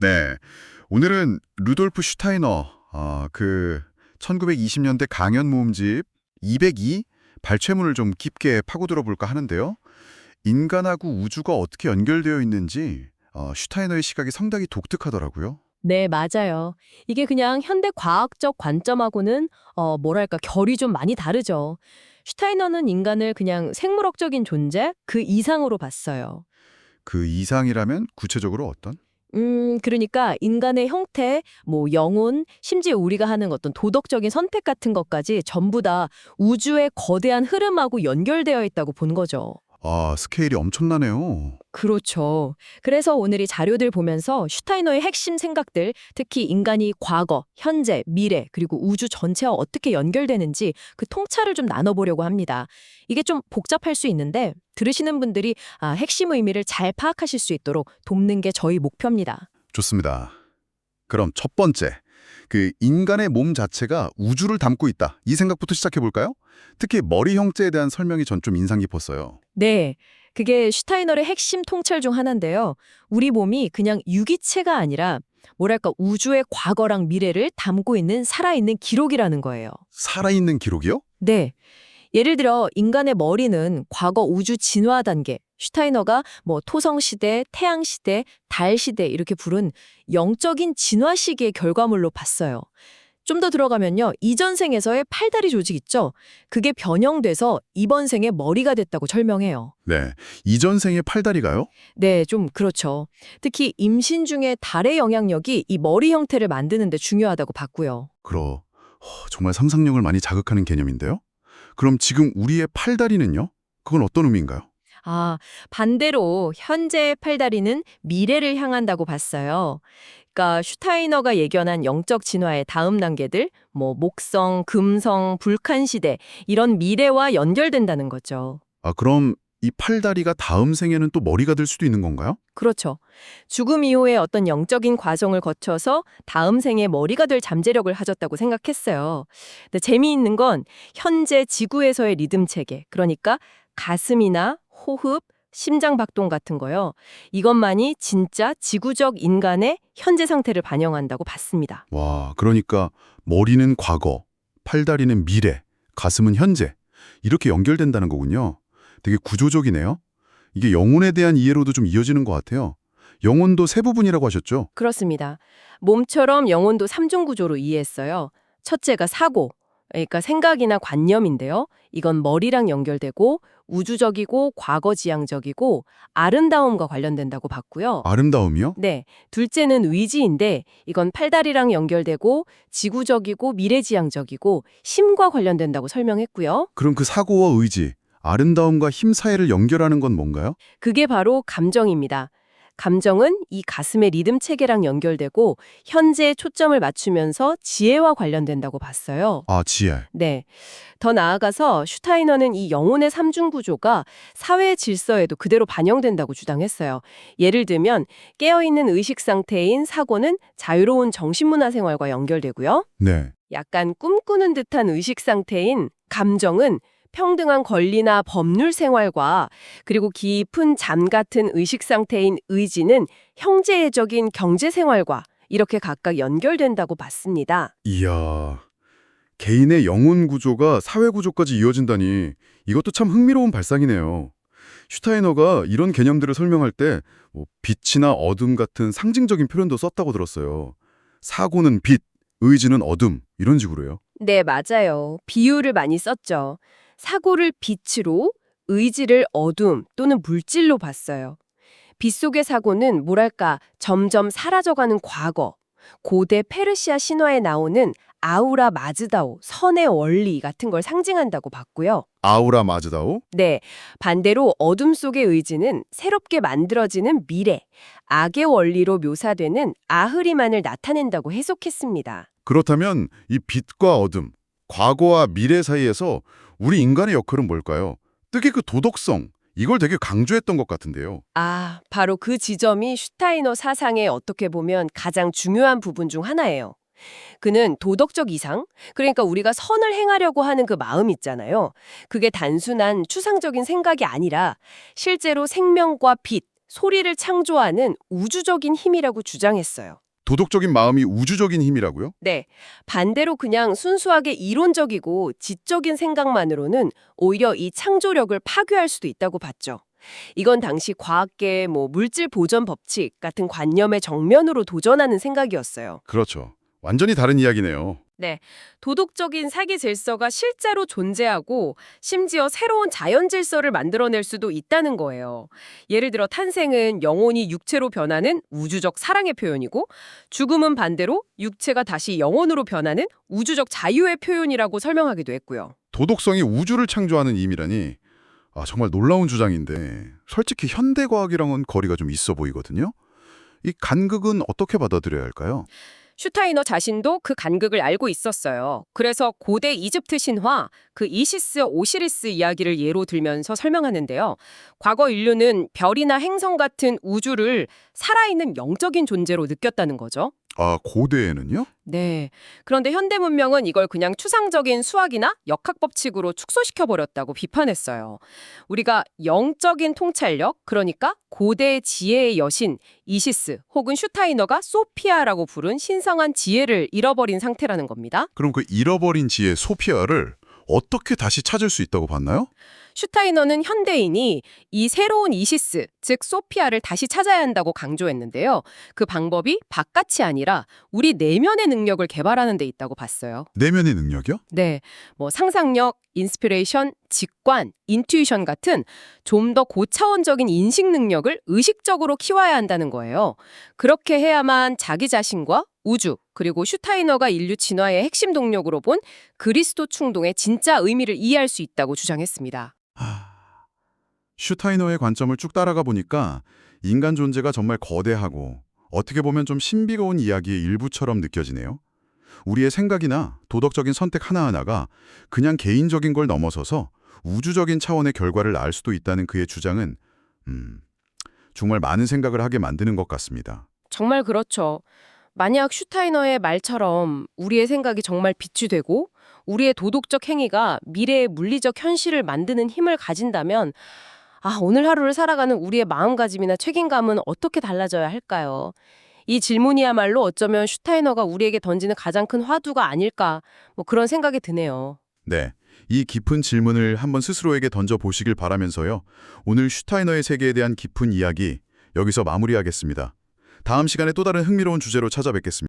네. 오늘은 루돌프 슈타이너, 1920년대 강연 모음집 202 발췌문을 좀 깊게 파고들어 볼까 하는데요. 인간하고 우주가 어떻게 연결되어 있는지 슈타이너의 시각이 상당히 독특하더라고요. 네, 맞아요. 이게 그냥 현대 과학적 관점하고는 뭐랄까 결이 좀 많이 다르죠. 슈타이너는 인간을 그냥 생물학적인 존재 그 이상으로 봤어요. 그 이상이라면 구체적으로 어떤? 그러니까 인간의 형태, 뭐 영혼, 심지어 우리가 하는 어떤 도덕적인 선택 같은 것까지 전부 다 우주의 거대한 흐름하고 연결되어 있다고 본 거죠. 아, 스케일이 엄청나네요. 그렇죠. 그래서 오늘 이 자료들 보면서 슈타이너의 핵심 생각들, 특히 인간이 과거, 현재, 미래, 그리고 우주 전체와 어떻게 연결되는지 그 통찰을 좀 나눠보려고 합니다. 이게 좀 복잡할 수 있는데 들으시는 분들이 핵심 의미를 잘 파악하실 수 있도록 돕는 게 저희 목표입니다. 좋습니다. 그럼 첫 번째, 인간의 몸 자체가 우주를 담고 있다. 이 생각부터 시작해 볼까요? 특히 머리 형태에 대한 설명이 전 좀 인상 깊었어요. 네, 그게 슈타이너의 핵심 통찰 중 하나인데요. 우리 몸이 그냥 유기체가 아니라 뭐랄까 우주의 과거랑 미래를 담고 있는 살아있는 기록이라는 거예요. 살아있는 기록이요? 네. 예를 들어 인간의 머리는 과거 우주 진화 단계, 슈타이너가 뭐 토성 시대, 태양 시대, 달 시대 이렇게 부른 영적인 진화 시기의 결과물로 봤어요. 좀 더 들어가면요. 이전 생에서의 팔다리 조직 있죠? 그게 변형돼서 이번 생에 머리가 됐다고 설명해요. 네. 이전 생의 팔다리가요? 네, 좀 그렇죠. 특히 임신 중에 달의 영향력이 이 머리 형태를 만드는 데 중요하다고 봤고요. 정말 상상력을 많이 자극하는 개념인데요? 그럼 지금 우리의 팔다리는요? 그건 어떤 의미인가요? 아, 반대로 현재의 팔다리는 미래를 향한다고 봤어요. 그러니까 슈타이너가 예견한 영적 진화의 다음 단계들, 뭐 목성, 금성, 불칸 시대 이런 미래와 연결된다는 거죠. 아, 그럼 이 팔다리가 다음 생에는 또 머리가 될 수도 있는 건가요? 그렇죠. 죽음 이후에 어떤 영적인 과정을 거쳐서 다음 생에 머리가 될 잠재력을 가졌다고 생각했어요. 근데 재미있는 건 현재 지구에서의 리듬 체계, 그러니까 가슴이나 호흡, 심장 박동 같은 거요. 이것만이 진짜 지구적 인간의 현재 상태를 반영한다고 봤습니다. 와, 그러니까 머리는 과거, 팔다리는 미래, 가슴은 현재. 이렇게 연결된다는 거군요. 되게 구조적이네요. 이게 영혼에 대한 이해로도 좀 이어지는 것 같아요. 영혼도 세 부분이라고 하셨죠? 그렇습니다. 몸처럼 영혼도 3중 구조로 이해했어요. 첫째가 사고, 그러니까 생각이나 관념인데요. 이건 머리랑 연결되고 우주적이고 과거지향적이고 아름다움과 관련된다고 봤고요. 아름다움이요? 네, 둘째는 의지인데 이건 팔다리랑 연결되고 지구적이고 미래지향적이고 힘과 관련된다고 설명했고요. 그럼 그 사고와 의지, 아름다움과 힘 사이를 연결하는 건 뭔가요? 그게 바로 감정입니다. 감정은 이 가슴의 리듬 체계랑 연결되고 현재에 초점을 맞추면서 지혜와 관련된다고 봤어요. 아, 지혜. 네. 더 나아가서 슈타이너는 이 영혼의 삼중 구조가 사회 질서에도 그대로 반영된다고 주장했어요. 예를 들면 깨어있는 의식 상태인 사고는 자유로운 정신문화 생활과 연결되고요. 네. 약간 꿈꾸는 듯한 의식 상태인 감정은 평등한 권리나 법률 생활과 그리고 깊은 잠 같은 의식 상태인 의지는 형제애적인 경제 생활과 이렇게 각각 연결된다고 봤습니다. 이야, 개인의 영혼 구조가 사회 구조까지 이어진다니 이것도 참 흥미로운 발상이네요. 슈타이너가 이런 개념들을 설명할 때 빛이나 어둠 같은 상징적인 표현도 썼다고 들었어요. 사고는 빛, 의지는 어둠 이런 식으로요. 네, 맞아요. 비유를 많이 썼죠. 사고를 빛으로, 의지를 어둠 또는 물질로 봤어요. 빛 속의 사고는 뭐랄까 점점 사라져가는 과거, 고대 페르시아 신화에 나오는 아우라 마즈다오, 선의 원리 같은 걸 상징한다고 봤고요. 아우라 마즈다오? 네, 반대로 어둠 속의 의지는 새롭게 만들어지는 미래, 악의 원리로 묘사되는 아흐리만을 나타낸다고 해석했습니다. 그렇다면 이 빛과 어둠, 과거와 미래 사이에서 우리 인간의 역할은 뭘까요? 특히 그 도덕성, 이걸 되게 강조했던 것 같은데요. 바로 그 지점이 슈타이너 사상의 어떻게 보면 가장 중요한 부분 중 하나예요. 그는 도덕적 이상, 그러니까 우리가 선을 행하려고 하는 그 마음 있잖아요. 그게 단순한 추상적인 생각이 아니라 실제로 생명과 빛, 소리를 창조하는 우주적인 힘이라고 주장했어요. 도덕적인 마음이 우주적인 힘이라고요? 네. 반대로 그냥 순수하게 이론적이고 지적인 생각만으로는 오히려 이 창조력을 파괴할 수도 있다고 봤죠. 이건 당시 과학계, 물질 보존 법칙 같은 관념의 정면으로 도전하는 생각이었어요. 그렇죠. 완전히 다른 이야기네요. 네. 도덕적인 사기 질서가 실제로 존재하고 심지어 새로운 자연 질서를 만들어낼 수도 있다는 거예요. 예를 들어 탄생은 영혼이 육체로 변하는 우주적 사랑의 표현이고 죽음은 반대로 육체가 다시 영혼으로 변하는 우주적 자유의 표현이라고 설명하기도 했고요. 도덕성이 우주를 창조하는 힘이라니 정말 놀라운 주장인데 솔직히 현대과학이랑은 거리가 좀 있어 보이거든요. 이 간극은 어떻게 받아들여야 할까요? 슈타이너 자신도 그 간극을 알고 있었어요. 그래서 고대 이집트 신화, 그 이시스 오시리스 이야기를 예로 들면서 설명하는데요. 과거 인류는 별이나 행성 같은 우주를 살아있는 영적인 존재로 느꼈다는 거죠. 고대에는요? 네. 그런데 현대 문명은 이걸 그냥 추상적인 수학이나 역학 법칙으로 축소시켜버렸다고 비판했어요. 우리가 영적인 통찰력, 그러니까 고대 지혜의 여신 이시스 혹은 슈타이너가 소피아라고 부른 신성한 지혜를 잃어버린 상태라는 겁니다. 그럼 그 잃어버린 지혜 소피아를 어떻게 다시 찾을 수 있다고 봤나요? 슈타이너는 현대인이 이 새로운 이시스, 즉 소피아를 다시 찾아야 한다고 강조했는데요. 그 방법이 바깥이 아니라 우리 내면의 능력을 개발하는 데 있다고 봤어요. 내면의 능력이요? 네, 상상력, 인스피레이션, 직관, 인투이션 같은 좀 더 고차원적인 인식 능력을 의식적으로 키워야 한다는 거예요. 그렇게 해야만 자기 자신과 우주, 그리고 슈타이너가 인류 진화의 핵심 동력으로 본 그리스도 충동의 진짜 의미를 이해할 수 있다고 주장했습니다. 슈타이너의 관점을 쭉 따라가 보니까 인간 존재가 정말 거대하고 어떻게 보면 좀 신비로운 이야기의 일부처럼 느껴지네요. 우리의 생각이나 도덕적인 선택 하나하나가 그냥 개인적인 걸 넘어서서 우주적인 차원의 결과를 알 수도 있다는 그의 주장은 정말 많은 생각을 하게 만드는 것 같습니다. 정말 그렇죠. 만약 슈타이너의 말처럼 우리의 생각이 정말 빛이 되고 우리의 도덕적 행위가 미래의 물리적 현실을 만드는 힘을 가진다면 오늘 하루를 살아가는 우리의 마음가짐이나 책임감은 어떻게 달라져야 할까요? 이 질문이야말로 어쩌면 슈타이너가 우리에게 던지는 가장 큰 화두가 아닐까 그런 생각이 드네요. 네, 이 깊은 질문을 한번 스스로에게 던져보시길 바라면서요. 오늘 슈타이너의 세계에 대한 깊은 이야기 여기서 마무리하겠습니다. 다음 시간에 또 다른 흥미로운 주제로 찾아뵙겠습니다.